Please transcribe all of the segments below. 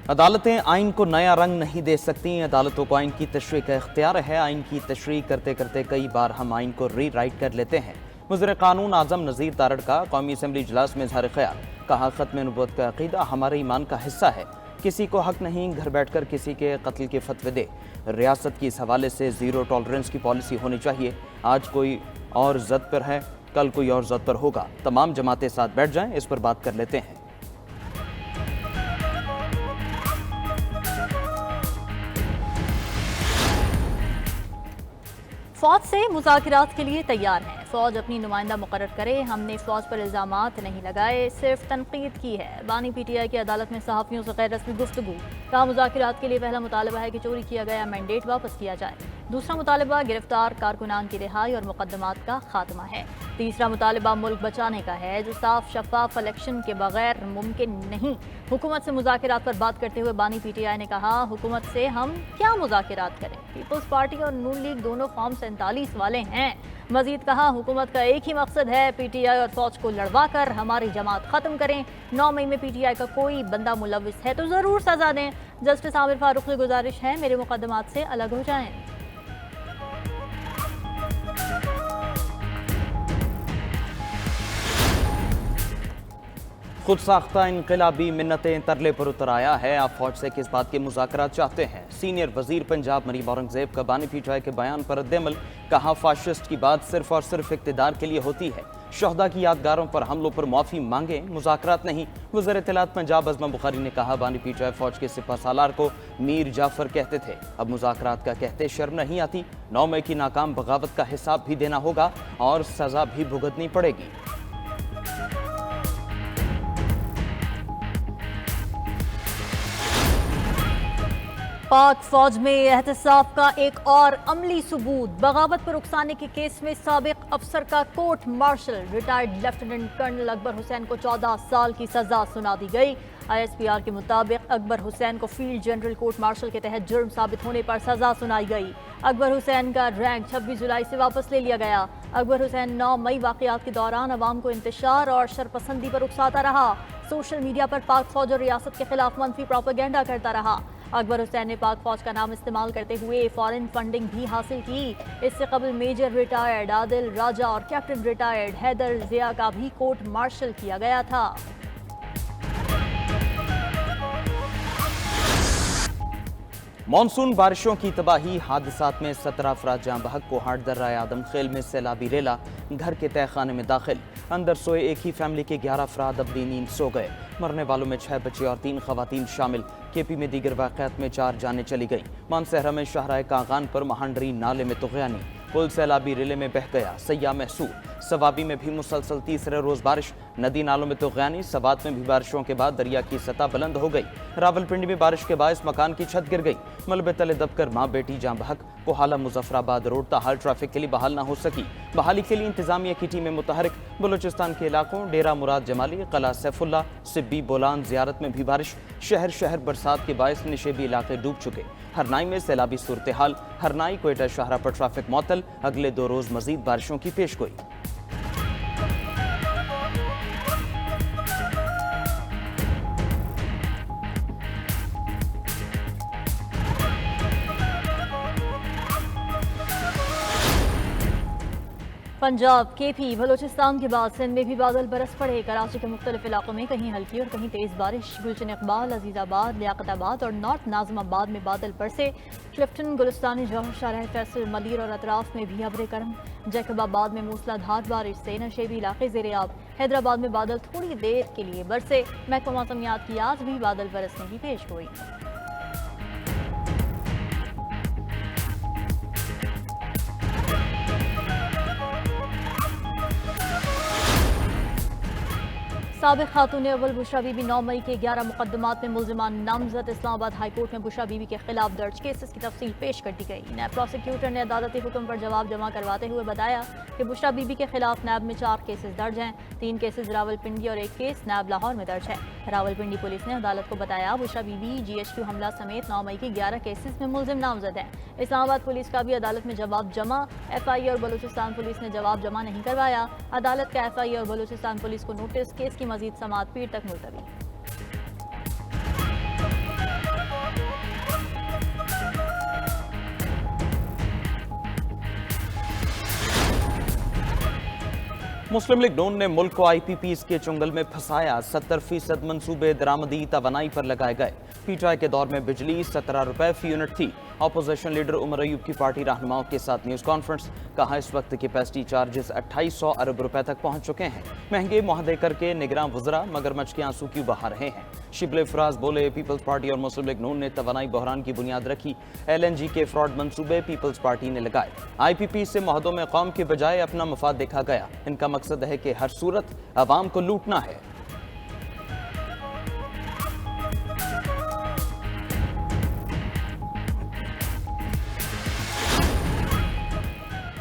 अदालतें आइन को नया रंग नहीं दे सकती। अदालतों को आइन की तशरीह का इख्तियार है। आइन की तशरीह करते करते कई बार हम आइन को री राइट कर लेते हैं। वज़ीर कानून आज़म नज़ीर तारड़ का कौमी असम्बली इजलास में इज़हार ख्याल। कहा, ख़त्म नबूवत का अक़ीदा हमारे ईमान का हिस्सा है। किसी को हक नहीं घर बैठकर किसी के कत्ल के फतवे दे। रियासत की इस हवाले से ज़ीरो टॉलरेंस की पॉलिसी होनी चाहिए। आज कोई और ज़द पर है, कल कोई और ज़द पर होगा। तमाम जमातें साथ बैठ जाएं, इस पर बात कर लेते हैं। फौज से मुज़ाकरात के लिए तैयार हैं। फौज अपनी नुमाइंदा मुकर्रर करे। हमने फौज पर इल्ज़ामात नहीं लगाए, सिर्फ तनकीद की है। बानी पीटीआई की अदालत में सहाफ़ियों से गैर रस्मी गुफ्तगू। कहा, मुज़ाकरात के लिए पहला मुतालबा है कि चोरी किया गया मैंडेट वापस किया जाए। दूसरा मुतालबा गिरफ्तार कारकुनान की रिहाई और मुकदमात का खात्मा है। तीसरा मुतालबा मुल्क बचाने का है, जो साफ शफाफ इलेक्शन के बगैर मुमकिन नहीं। हुकूमत से मुज़ाकरात पर बात करते हुए बानी पीटीआई ने कहा, हुकूमत से हम क्या मुज़ाकरात करें, पीपल्स पार्टी और नून लीग दोनों फॉर्म 47 वाले हैं। मजीद कहा, हुकूमत का एक ही मकसद है, पीटीआई और फौज को लड़वा कर हमारी जमात खत्म करें। 9 मई में पीटीआई का कोई बंदा मुलविस है तो ज़रूर सजा दें। जस्टिस आमिर फारूक से गुजारिश है, मेरे मुकदमात से अलग हो जाएं। खुद साख्ता इनकलाबी मिन्नतें तरले पर उतर आया है। आप फौज से किस बात के मुज़ाकरात चाहते हैं? सीनियर वजीर पंजाब मरीम औरंगजेब का बानी पीटीआई के बयान पर रद्द-ए-अमल। कहा, फाशिस्ट की बात सिर्फ और सिर्फ इक़्तिदार के लिए होती है। शहदा की यादगारों पर हमलों पर माफ़ी मांगे, मुज़ाकरात नहीं। वज़ीर इत्तलात पंजाब अज़मा बुखारी ने कहा, बानी पीटीआई फौज के सिपह सालार को मीर जाफर कहते थे, अब मुज़ाकरात का कहते शर्म नहीं आती। 9 मई की नाकाम बगावत का हिसाब भी देना होगा और सज़ा भी भुगतनी पड़ेगी। पाक फौज में एहतसाब का एक और अमली सबूत। बगावत पर उकसाने के केस में साबिक अफसर का court martial retired lieutenant colonel Akbar Hussain को 14 साल की सजा सुना दी गई। ISPR के मुताबिक अकबर हुसैन को फील्ड जनरल कोर्ट मार्शल के तहत जुर्म साबित होने पर सजा सुनाई गई। अकबर हुसैन का रैंक 26 जुलाई से वापस ले लिया गया। अकबर हुसैन 9 मई वाकयात के दौरान अवाम को इंतशार और शरपसंदी पर उकसाता रहा। सोशल मीडिया पर पाक फौज और रियासत के खिलाफ मनफी प्रोपेगेंडा करता रहा। अकबर हुसैन ने पाक फौज का नाम इस्तेमाल करते हुए फॉरेन फंडिंग भी हासिल की। इससे कबल मेजर रिटायर्ड आदिल राजा और कैप्टन रिटायर्ड हैदर जिया का भी कोर्ट मार्शल किया गया था। मानसून बारिशों की तबाही, हादसात में 17 अफराद जाँ बहक। कोहाट दर्रा आदम खेल में सैलाबी रेला, घर के तहखाने में दाखिल। अंदर सोए एक ही फैमिली के 11 अफराद अपनी नींद सो गए। मरने वालों में 6 बच्चे और 3 खवातीन शामिल। केपी में दीगर वाक़यात में 4 जानें चली गई। मानसहरा में शाहराह कागान पर महांडरी नाले में तुग़यानी। पुल सैलाबी रिले में बह गया, सैया महसूर। सवाबी में भी मुसलसल तीसरे रोज बारिश। नदी नालों में तुग़यानी। सवात में भी बारिशों के बाद दरिया की सतह बुलंद हो गई। रावलपिंडी में बारिश के बायस मकान की छत गिर गई। मलबे तले दबकर माँ बेटी जाँ बहक। कोहाला मुजफ्फराबाद रोड ताहाल ट्रैफिक के लिए बहाल न हो सकी। बहाली के लिए इंतजामिया की टीमें मुतहरिक। बलूचिस्तान के इलाकों डेरा मुराद जमाली, कला सैफुल्ला, सिब्बी बोलान जियारत में भी बारिश। शहर शहर बरसात के बायस निशेबी इलाके डूब चुके। हरनाई में सैलाबी सूरत हाल। हरनाई कोयटा शाहरा पर ट्रैफिक मअतल। अगले 2 रोज मजीद बारिशों की पेशगोई। पंजाब, केपी, बलोचिस्तान के बाद सिंध में भी बादल बरस पड़े। कराची के मुख्तलिफ इलाकों में कहीं हल्की और कहीं तेज बारिश। गुलशन इकबाल, अजीजाबाद, लियाकताबाद और नॉर्थ नाज़िमाबाद में बादल बरसे। क्लिफ्टन, गुलिस्तानी जौहर, शाहराह फैसल, मलिर और अतराफ में भी अबरे करम। जैकबाबाद में मूसलाधार बारिश से नशेबी इलाके ज़ेरे-आब। हैदराबाद में बादल थोड़ी देर के लिए बरसे। महकमा मौसमियात की आज भी बादल बरसने की पेशगोई। साबिक खातून अव्वल बुशरा बीबी 9 मई के 11 मुकदमात में मुल्जिमान नामजद। इस्लामाबाद हाई कोर्ट में बुशरा बीबी के खिलाफ दर्ज केसेस की तफसील पेश कर दी गई। नैब प्रोसिक्यूटर ने अदालती हुक्म पर जवाब जमा करवाते हुए बताया कि बुशरा बीबी के खिलाफ नैब में 4 केसेस दर्ज हैं। 3 केसेस रावलपिंडी और 1 केस नैब लाहौर में दर्ज है। रावलपिंडी पुलिस ने अदालत को बताया, बुशरा बीबी GHQ हमला समेत 9 मई के 11 केसेस में मुल्जिम नामजद हैं। इस्लामाबाद पुलिस का भी अदालत में जवाब जमा। FIA और बलूचिस्तान पुलिस ने जवाब जमा नहीं करवाया। अदालत का FIA और बलूचिस्तान पुलिस को नोटिस। केस की मजीद समाअत पीर तक मुलतवी। मुस्लिम लीग नून ने मुल्क को IPPs के चुंगल में फंसाया। 70% मंसूबे दरामदी तवानाई पर लगाए गए। PTI के दौर में बिजली 17 रुपए फी यूनिट थी। अपोजिशन लीडर उमर अयूब की पार्टी रहनुमाओं के साथ न्यूज कॉन्फ्रेंस। कहा इस वक्त कैपेसिटी चार्जेस 2800 अरब रुपए तक पहुंच चुके हैं। महंगे मुआहदे करके निगरान वज़रा मगरमच्छ के आंसू क्यों बहा रहे हैं। शिबले फराज बोले, पीपल्स पार्टी और मुस्लिम लीग नून ने तवानाई बहरान की बुनियाद रखी। LNG के फ्रॉड मंसूबे पीपल्स पार्टी ने लगाए। IPP से मुआहदों में कौम के बजाय अपना मफाद देखा गया। इनका मकसद है कि हर सूरत अवाम को लूटना है।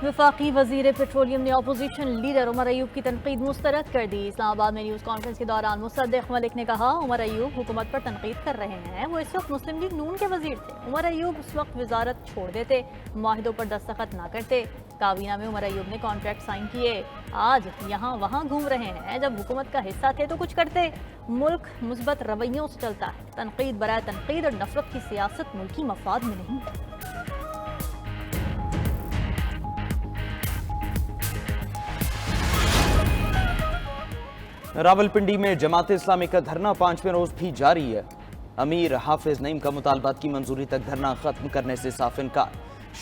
वफाकी वजीर पेट्रोलियम ने अपोजिशन लीडर उमर अयूब की तनकीद मुस्तरद कर दी। इस्लामाबाद में न्यूज़ कॉन्फ्रेंस के दौरान मुसद्दिक मलिक ने कहा, उमर अयूब हुकूमत पर तनकीद कर रहे हैं। वो इस वक्त मुस्लिम लीग नून के वजीर थे। उमर अयूब उस वक्त वजारत छोड़ देते, मुआहिदों पर दस्तखत ना करते। काबीना में उमर अयूब ने कॉन्ट्रैक्ट साइन किए। आज यहाँ वहाँ घूम रहे हैं। जब हुकूमत का हिस्सा थे तो कुछ करते। मुल्क मुस्बत रवैयों से चलता है। तनकीद बराए तनकीद और नफरत की सियासत मुल्की मफाद में नहीं। रावलपिंडी में जमात इस्लामी का धरना 5वें रोज भी जारी है। अमीर हाफिज नईम का मुतालबात की मंजूरी तक धरना खत्म करने से साफ इनकार।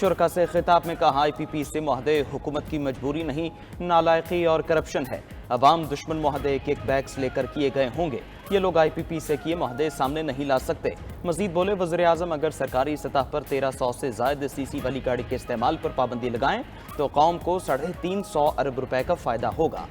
शुरका से खिताब में कहा, IPP से मुआहदे हुकूमत की मजबूरी नहीं, नालायकी और करप्शन है। अवाम दुश्मन मुआहदे किकबैक्स लेकर किए गए होंगे। ये लोग IPP से किए मुआहदे सामने नहीं ला सकते। मजीद बोले, वज़ीर आज़म अगर सरकारी सतह पर 1300 से ज़ायद CC वाली गाड़ी के इस्तेमाल पर पाबंदी लगाएं तो कौम को 350 अरब रुपए का फायदा होगा।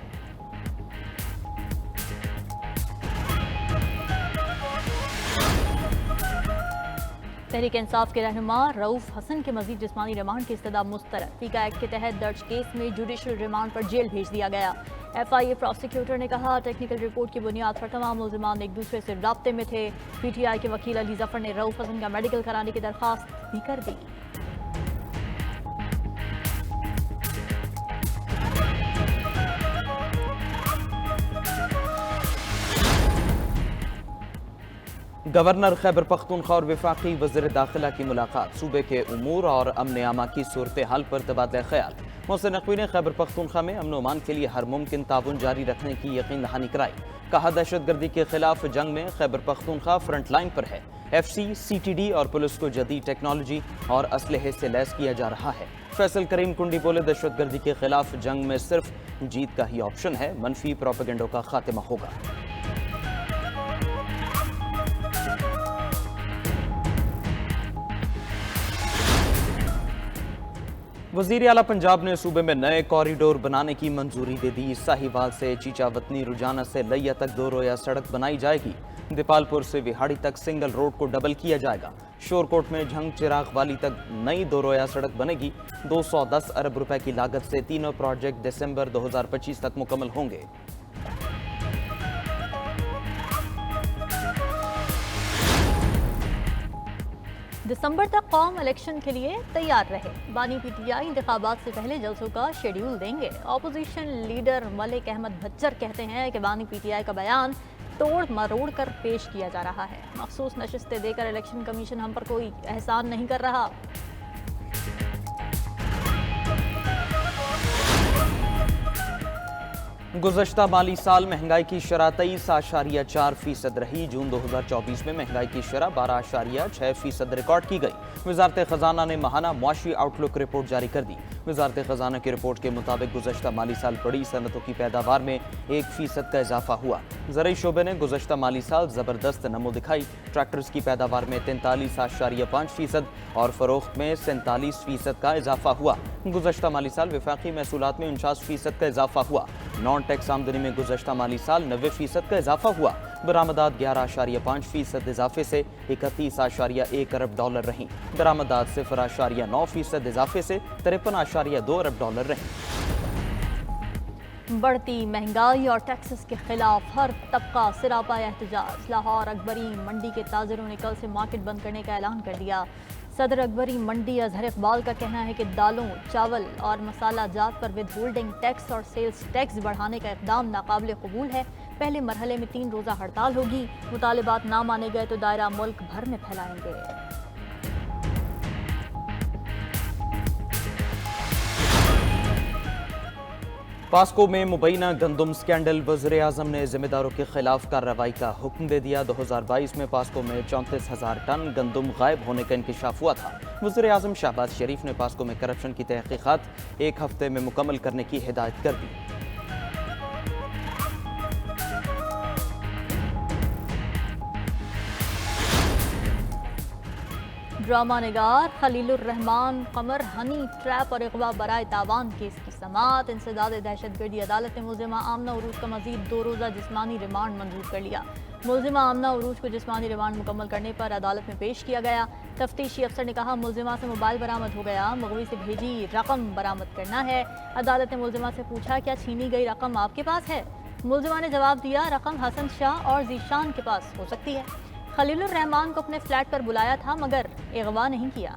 तहरीक इंसाफ के रहनुमा रऊफ हसन के मजीद जिस्मानी रिमांड की इस्तदा मुस्तरद। फीका एक्ट के तहत दर्ज केस में जुडिशल रिमांड पर जेल भेज दिया गया। FIA प्रोसिक्यूटर ने कहा, टेक्निकल रिपोर्ट की बुनियाद पर तमाम मुल्ज़िमान एक दूसरे से राब्ते में थे। PTI के वकील अली जफर ने रऊफ हसन का मेडिकल कराने की दरख्वास्त भी कर दी। गवर्नर खैबर पख्तूनख्वा और वफाकी वज़ीर दाखिला की मुलाकात। सूबे के उमूर और अमन आमा की सूरत हाल पर तबादला ख्याल। मोहसिन नकवी ने खैबर पख्तूनख्वा में अमन अमान के लिए हर मुमकिन ताउन जारी रखने की यकीन दहानी कराई। कहा, दहशतगर्दी के खिलाफ जंग में खैबर पख्तूनख्वा फ्रंट लाइन पर है। FC, CTD और पुलिस को जदीद टेक्नोलॉजी और असलहे से लैस किया जा रहा है। फैसल करीम कुंडी बोले, दहशतगर्दी के खिलाफ जंग में सिर्फ जीत का ही ऑप्शन है, मनफी प्रोपेगेंडो का खात्मा होगा। वज़ीर आला पंजाब ने सूबे में नए कॉरिडोर बनाने की मंजूरी दे दी। साहिवाल से चीचावतनी रुजाना से लैया तक 2 रोया सड़क बनाई जाएगी। दीपालपुर से विहाड़ी तक सिंगल रोड को डबल किया जाएगा। शोरकोट में झंग चिराग वाली तक नई 2 रोया सड़क बनेगी। 210 अरब रुपए की लागत से तीनों प्रोजेक्ट दिसंबर 2025 तक मुकम्मल होंगे। दिसंबर तक कौम इलेक्शन के लिए तैयार रहे। बानी PTI इंतखाबात से पहले जलसों का शेड्यूल देंगे। अपोजिशन लीडर मलिक अहमद भच्चर कहते हैं कि बानी PTI का बयान तोड़ मरोड़ कर पेश किया जा रहा है। मखसूस नशिस्तें देकर इलेक्शन कमीशन हम पर कोई एहसान नहीं कर रहा। गुज़श्ता माली साल महंगाई की शरह 23.4% रही। जून 2024 में महंगाई की शरह 12.6% रिकॉर्ड की गई। वज़ारत ख़जाना ने माहाना मुआशी आउटलुक रिपोर्ट जारी कर दी। वज़ारत ख़जाना की रिपोर्ट के मुताबिक गुज़श्ता माली साल बड़ी सनतों की पैदावार में 1% का इजाफा हुआ। ज़राई शोबे ने गुज़श्ता माली साल ज़बरदस्त नमो दिखाई। ट्रैक्टर्स की पैदावार में 43.5% और फ़रोख्त में 47% का इजाफा हुआ। गुज़श्ता माली साल वफाकी महसूलात में 49% का इजाफा हुआ। नॉन टैक्स आमदनी में गुज़श्ता माली साल 90% का इजाफा हुआ। बरामदात 11.5% इजाफे से 31.1 अरब डॉलर रहीं। दरामदात 0.9% इजाफे से 53.2 अरब डॉलर रहीं। बढ़ती महंगाई और टैक्सेस के खिलाफ हर तबका सिरापा एहतजाज। लाहौर अकबरी मंडी के ताजरों ने कल से मार्केट बंद करने का ऐलान कर दिया। सदर अकबरी मंडी अजहर इकबाल का कहना है कि दालों, चावल और मसाला जात पर विद होल्डिंग टैक्स और सेल्स टैक्स बढ़ाने का इकदाम नाकाबिल कबूल है। पहले मरहले में 3 रोज़ा हड़ताल होगी। मुतालिबात ना माने गए तो दायरा मुल्क भर में फैलाएंगे। पास्को में मुबैना गंदम स्कैंडल, वज़ीर-ए-आज़म ने जिम्मेदारों के खिलाफ कार्रवाई का हुक्म दे दिया। 2022 में पास्को में 34,000 टन गंदम गायब होने का इंकशाफ हुआ था। वज़ीर-ए-आज़म शहबाज शरीफ ने पास्को में करप्शन की तहकीकात 1 हफ्ते में मुकम्मल करने की हिदायत कर दी। ड्रामा निगार खलीलुर रहमान कमर हनी ट्रैप और अगवा बराए तावान केस की समाअत। इंसदाद दहशतगर्दी अदालत ने मुल्जिमा आमना उरूज का मजीद 2 रोज़ा जिस्मानी रिमांड मंजूर कर लिया। मुल्जिमा आमना उरूज को जिस्मानी रिमांड मुकम्मल करने पर अदालत में पेश किया गया। तफ्तीशी अफसर ने कहा मुल्जिमा से मोबाइल बरामद हो गया, मगवी से भेजी रकम बरामद करना है। अदालत ने मुल्जिमा से पूछा क्या छीनी गई रकम आपके पास है? मुल्जिमा ने जवाब दिया रकम हसन शाह और जीशान के पास हो सकती है। खलीलुर रहमान को अपने फ्लैट पर बुलाया था मगर अगवा नहीं किया।